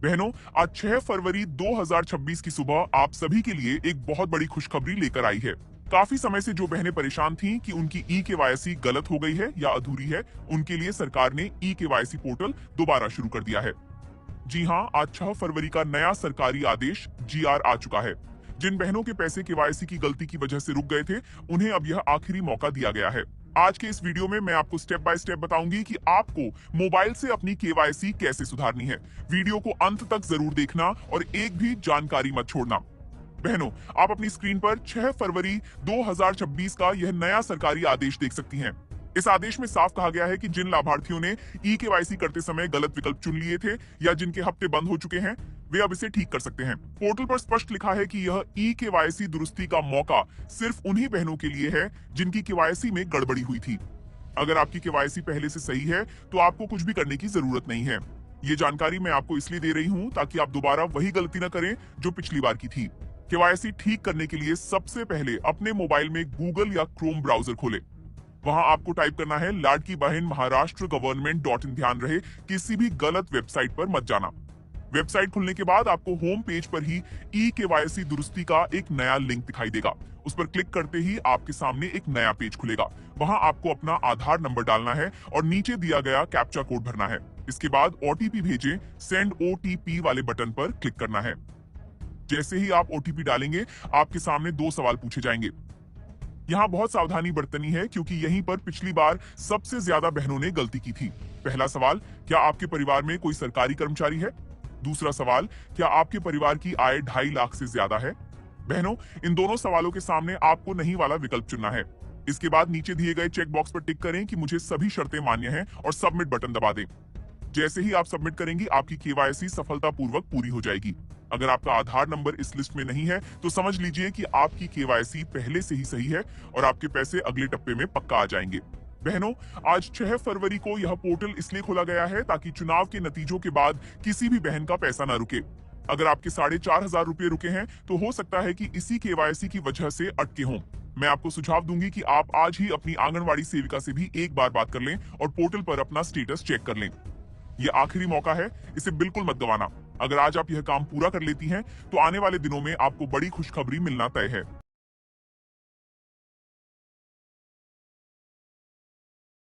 बहनों, आज 6 फरवरी 2026 की सुबह आप सभी के लिए एक बहुत बड़ी खुशखबरी लेकर आई है। काफी समय से जो बहनें परेशान थीं कि उनकी ई-केवाईसी गलत हो गई है या अधूरी है, उनके लिए सरकार ने ई-केवाईसी पोर्टल दोबारा शुरू कर दिया है। जी हाँ, आज 6 फरवरी का नया सरकारी आदेश जीआर आ चुका है। जिन बहनों के पैसे केवाईसी की गलती की वजह से रुक गए थे, उन्हें अब यह आखिरी मौका दिया गया है। आज के इस वीडियो में मैं आपको स्टेप बाय स्टेप बताऊंगी कि आपको मोबाइल से अपनी केवाईसी कैसे सुधारनी है। वीडियो को अंत तक जरूर देखना और एक भी जानकारी मत छोड़ना। बहनों, आप अपनी स्क्रीन पर 6 फरवरी 2026 का यह नया सरकारी आदेश देख सकती हैं। इस आदेश में साफ कहा गया है कि जिन लाभार्थियों ने ई-केवाईसी करते समय गलत विकल्प चुन लिए थे या जिनके हफ्ते बंद हो चुके हैं, वे अब इसे ठीक कर सकते हैं। पोर्टल पर स्पष्ट लिखा है कि यह ई-केवाईसी दुरुस्ती का मौका सिर्फ उन्हीं बहनों के लिए है जिनकी केवाईसी में गड़बड़ी हुई थी। अगर आपकी केवाईसी पहले से सही है तो आपको कुछ भी करने की जरूरत नहीं है। ये जानकारी मैं आपको इसलिए दे रही हूँ ताकि आप दोबारा वही गलती न करें जो पिछली बार की थी। केवाईसी ठीक करने के लिए सबसे पहले अपने मोबाइल में गूगल या क्रोम ब्राउजर खोलें। वहां आपको टाइप करना है लाडकी बहन महाराष्ट्र गवर्नमेंट.इन। ध्यान रहे, किसी भी गलत वेबसाइट पर मत जाना। वेबसाइट खुलने के बाद आपको होम पेज पर ही ई-केवाईसी दुरुस्ती का एक नया लिंक दिखाई देगा। उस पर क्लिक करते ही आपके सामने एक नया पेज खुलेगा। वहां आपको अपना आधार नंबर डालना है और नीचे दिया गया कैप्चा कोड भरना है। इसके बाद ओटीपी भेजें, सेंड ओटीपी वाले बटन पर क्लिक करना है। जैसे ही आप ओटीपी डालेंगे, आपके सामने 2 सवाल पूछे जाएंगे। यहाँ बहुत सावधानी बरतनी है क्योंकि यहीं पर पिछली बार सबसे ज्यादा बहनों ने गलती की थी। पहला सवाल, क्या आपके परिवार में कोई सरकारी कर्मचारी है? दूसरा सवाल, क्या आपके परिवार की आय 2.5 लाख से ज्यादा है? बहनों, इन दोनों सवालों के सामने आपको नहीं वाला विकल्प चुनना है। इसके बाद नीचे दिए गए चेक बॉक्स पर टिक करें कि मुझे सभी शर्तें मान्य हैं और सबमिट बटन दबा दें। जैसे ही आप सबमिट करेंगी, आपकी केवाईसी सफलतापूर्वक पूरी हो जाएगी। अगर आपका आधार नंबर इस लिस्ट में नहीं है तो समझ लीजिए कि आपकी केवाईसी पहले से ही सही है और आपके पैसे अगले टप्पे में पक्का आ जाएंगे। बहनों, आज 6 फरवरी को यह पोर्टल इसलिए खोला गया है ताकि चुनाव के नतीजों के बाद किसी भी बहन का पैसा न रुके। अगर आपके 4,500 रुपए रुके हैं तो हो सकता है कि इसी केवाईसी की वजह से अटके हों। मैं आपको सुझाव दूंगी कि आप आज ही अपनी आंगनवाड़ी सेविका से भी एक बार बात कर लें और पोर्टल पर अपना स्टेटस चेक कर लें। ये आखिरी मौका है, इसे बिल्कुल मत गंवाना। अगर आज आप यह काम पूरा कर लेती हैं तो आने वाले दिनों में आपको बड़ी खुशखबरी मिलना तय है।